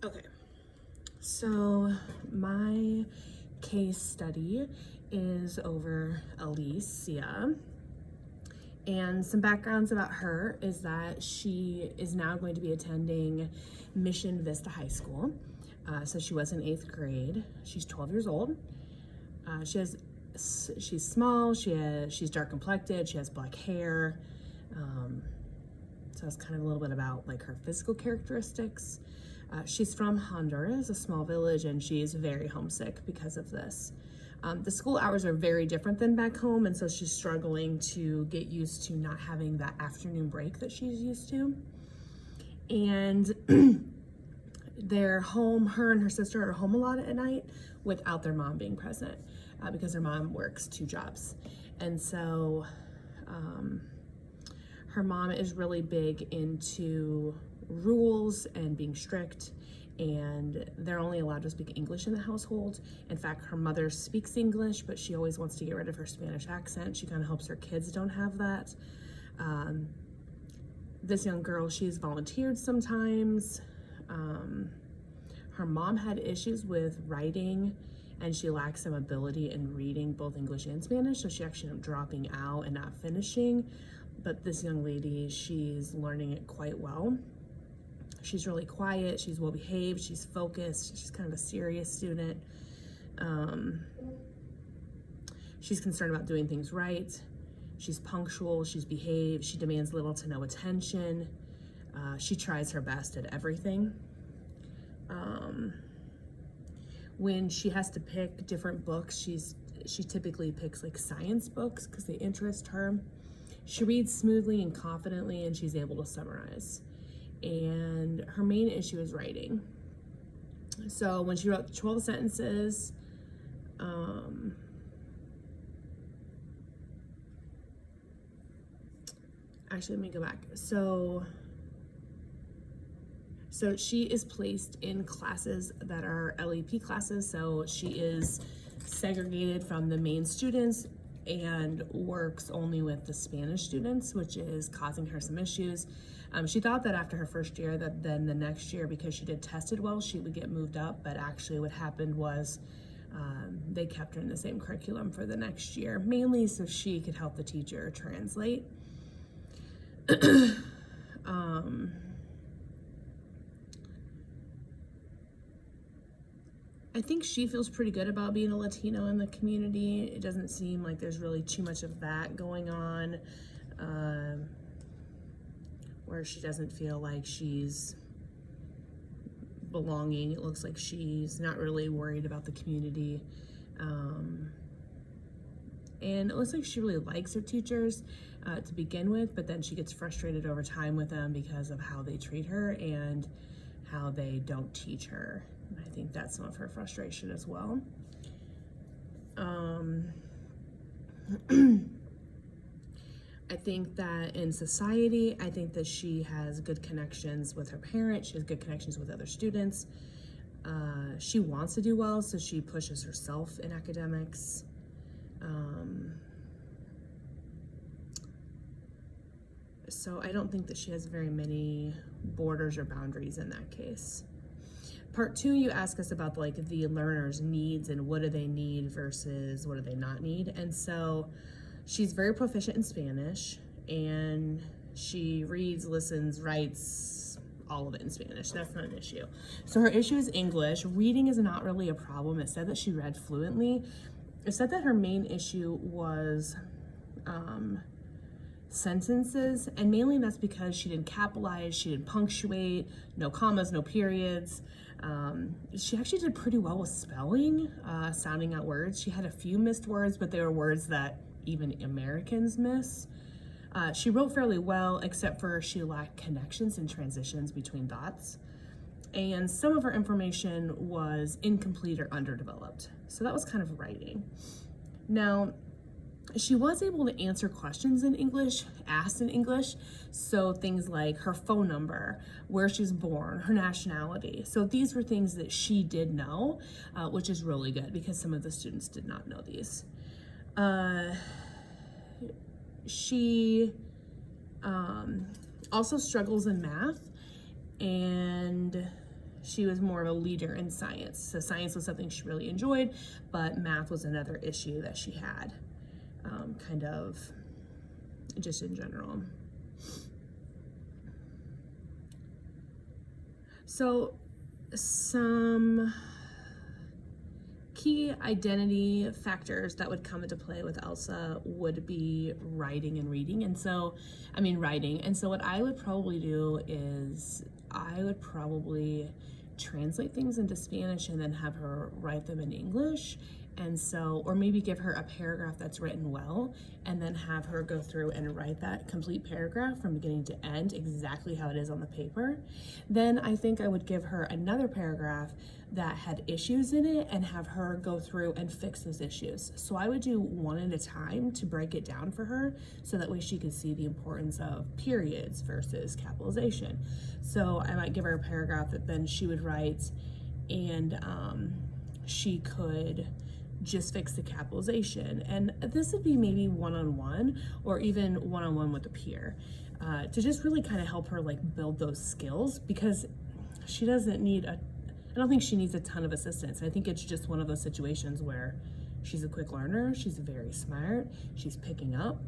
Okay, so my case study is over Alicia. And some backgrounds about her is that she is now going to be attending Mission Vista High School. So she was in 8th grade. She's 12 years old. She's small. She's dark complected. She has black hair. So it's kind of a little bit about like her physical characteristics. She's from Honduras, a small village, and she's very homesick because of this. The school hours are very different than back home, and so she's struggling to get used to not having that afternoon break that she's used to. And they're home, her and her sister are home a lot at night without their mom being present because their mom works 2 jobs. And so her mom is really big into rules and being strict, and they're only allowed to speak English in the household. In fact, her mother speaks English, but she always wants to get rid of her Spanish accent. She kind of hopes her kids don't have that. This young girl, she's volunteered sometimes. Her mom had issues with writing, and she lacks some ability in reading both English and Spanish, so she actually ended up dropping out and not finishing. But this young lady, she's learning it quite well. She's really quiet, she's well behaved, she's focused, she's kind of a serious student. She's concerned about doing things right. She's punctual, she's behaved, she demands little to no attention. She tries her best at everything. When she has to pick different books, she typically picks like science books because they interest her. She reads smoothly and confidently, and she's able to summarize. And her main issue is writing. So when she wrote 12 sentences, actually, let me go back. So she is placed in classes that are LEP classes. So she is segregated from the main students and works only with the Spanish students, which is causing her some issues. She thought that after her first year that then the next year, because she did tested well, she would get moved up, but actually what happened was they kept her in the same curriculum for the next year, mainly so she could help the teacher translate. I think she feels pretty good about being a Latino in the community. It doesn't seem like there's really too much of that going on, where she doesn't feel like she's belonging. It looks like she's not really worried about the community. And it looks like she really likes her teachers to begin with, but then she gets frustrated over time with them because of how they treat her and how they don't teach her. And I think that's some of her frustration as well. I think that in society, I think that she has good connections with her parents. She has good connections with other students. She wants to do well, so she pushes herself in academics. So I don't think that she has very many borders or boundaries in that case. Part 2, you ask us about like the learner's needs and what do they need versus what do they not need. And so she's very proficient in Spanish, and she reads, listens, writes, all of it in Spanish. That's not an issue. So her issue is English. Reading is not really a problem. It said that she read fluently. It said that her main issue was sentences, and mainly that's because she didn't capitalize, she didn't punctuate, no commas, no periods. She actually did pretty well with spelling, sounding out words. She had a few missed words, but they were words that even Americans miss. She wrote fairly well, except for she lacked connections and transitions between thoughts. And some of her information was incomplete or underdeveloped. So that was kind of writing. Now, she was able to answer questions in English, asked in English. So things like her phone number, where she's born, her nationality. So these were things that she did know, which is really good because some of the students did not know these. She also struggles in math, and she was more of a leader in science. So science was something she really enjoyed, but math was another issue that she had, kind of just in general. So some key identity factors that would come into play with Elsa would be writing and reading. And so, writing. And so what I would probably do is I would probably translate things into Spanish and then have her write them in English. And so, or maybe give her a paragraph that's written well and then have her go through and write that complete paragraph from beginning to end exactly how it is on the paper. Then I think I would give her another paragraph that had issues in it and have her go through and fix those issues. So I would do one at a time to break it down for her so that way she could see the importance of periods versus capitalization. So I might give her a paragraph that then she would write, and she could just fix the capitalization. And this would be maybe one-on-one or even one-on-one with a peer, to just really kind of help her like build those skills, because she doesn't need I don't think she needs a ton of assistance. I think it's just one of those situations where she's a quick learner, she's very smart, she's picking up,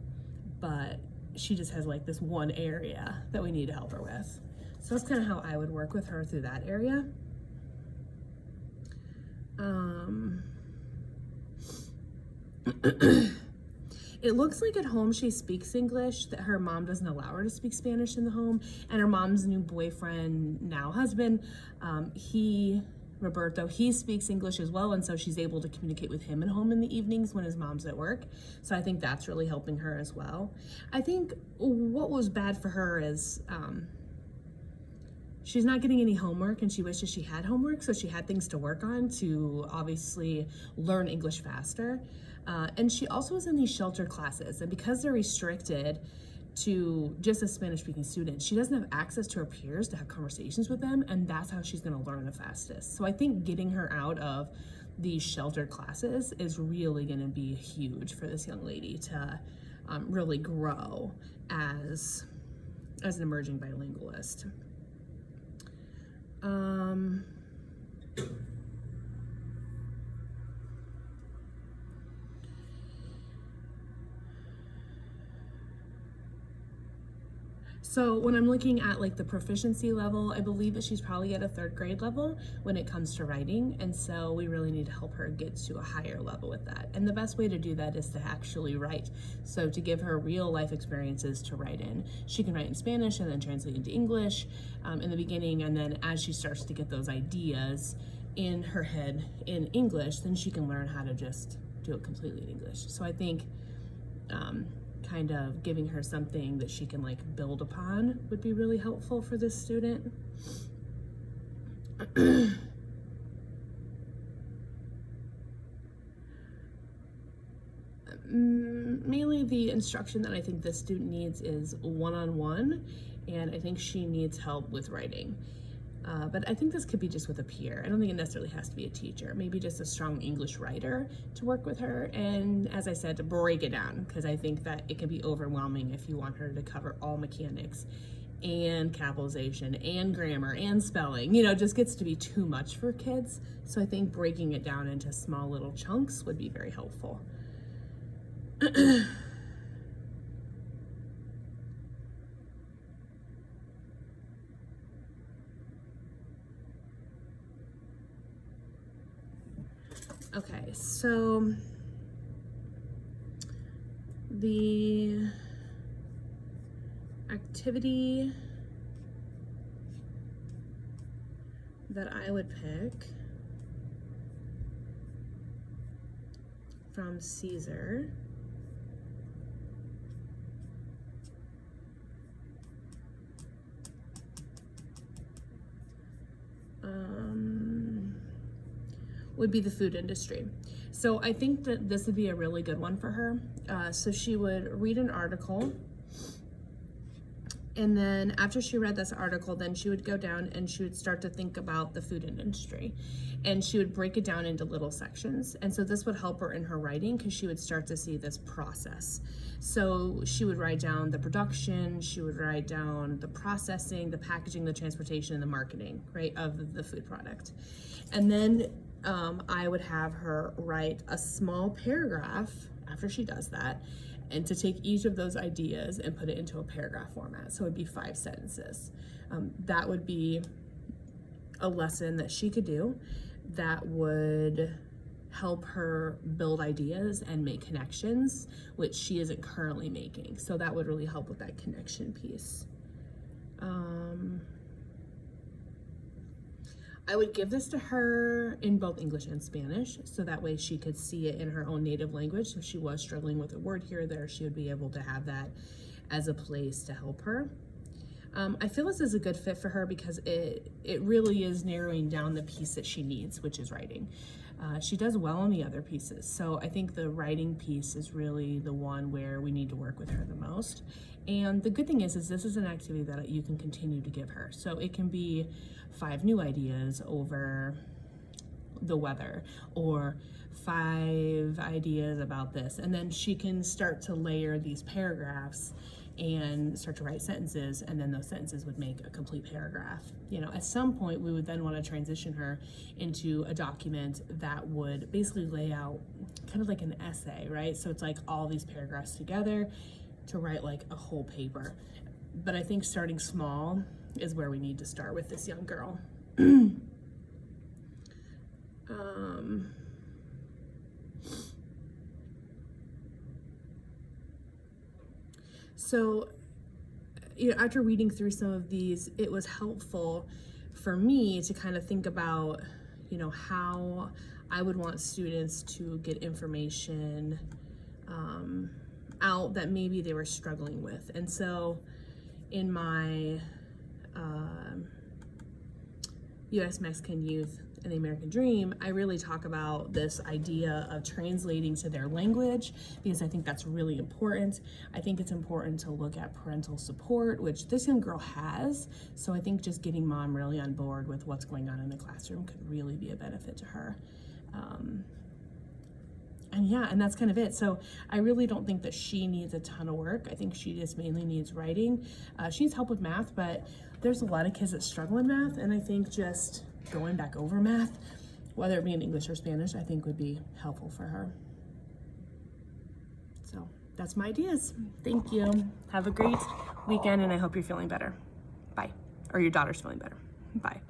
but she just has like this one area that we need to help her with. So that's kind of how I would work with her through that area. It looks like at home she speaks English, that her mom doesn't allow her to speak Spanish in the home, and her mom's new boyfriend, now husband, Roberto, he speaks English as well, and so she's able to communicate with him at home in the evenings when his mom's at work. So I think that's really helping her as well. I think what was bad for her is she's not getting any homework, and she wishes she had homework, so she had things to work on to obviously learn English faster. And she also was in these sheltered classes, and because they're restricted to just a Spanish-speaking student, she doesn't have access to her peers to have conversations with them, and that's how she's gonna learn the fastest. So I think getting her out of these sheltered classes is really gonna be huge for this young lady to really grow as an emerging bilingualist. So when I'm looking at like the proficiency level, I believe that she's probably at a 3rd grade level when it comes to writing. And so we really need to help her get to a higher level with that. And the best way to do that is to actually write. So to give her real life experiences to write in. She can write in Spanish and then translate into English in the beginning. And then as she starts to get those ideas in her head in English, then she can learn how to just do it completely in English. So I think kind of giving her something that she can like build upon would be really helpful for this student. Mainly the instruction that I think this student needs is one-on-one, and I think she needs help with writing. But I think this could be just with a peer. I don't think it necessarily has to be a teacher. Maybe just a strong English writer to work with her. And as I said, to break it down, because I think that it can be overwhelming if you want her to cover all mechanics and capitalization and grammar and spelling. You know, it just gets to be too much for kids. So I think breaking it down into small little chunks would be very helpful. Okay, so the activity that I would pick from Caesar would be the food industry. So I think that this would be a really good one for her. So she would read an article And then after she read this article, then she would go down and she would start to think about the food industry. And she would break it down into little sections. And so this would help her in her writing because she would start to see this process. So she would write down the production, she would write down the processing, the packaging, the transportation, and the marketing, right, of the food product. And then I would have her write a small paragraph after she does that, and to take each of those ideas and put it into a paragraph format. So it would be 5 sentences. That would be a lesson that she could do that would help her build ideas and make connections, which she isn't currently making. So that would really help with that connection piece. I would give this to her in both English and Spanish, so that way she could see it in her own native language. So if she was struggling with a word here or there, she would be able to have that as a place to help her. I feel this is a good fit for her because it really is narrowing down the piece that she needs, which is writing. She does well on the other pieces, so I think the writing piece is really the one where we need to work with her the most. And the good thing is this is an activity that you can continue to give her. So it can be 5 new ideas over the weather, or 5 ideas about this, and then she can start to layer these paragraphs and start to write sentences, and then those sentences would make a complete paragraph. You know, at some point we would then want to transition her into a document that would basically lay out kind of like an essay, right? So it's like all these paragraphs together to write like a whole paper. But I think starting small is where we need to start with this young girl. So, you know, after reading through some of these, it was helpful for me to kind of think about, you know, how I would want students to get information out that maybe they were struggling with. And so in my U.S. Mexican Youth and the American Dream, I really talk about this idea of translating to their language, because I think that's really important. I think it's important to look at parental support, which this young girl has. So I think just getting mom really on board with what's going on in the classroom could really be a benefit to her. And that's kind of it. So I really don't think that she needs a ton of work. I think she just mainly needs writing. She needs help with math, but there's a lot of kids that struggle in math, and I think just going back over math, whether it be in English or Spanish, I think would be helpful for her. So that's my ideas. Thank you. Have a great weekend, and I hope you're feeling better. Bye. Or your daughter's feeling better. Bye.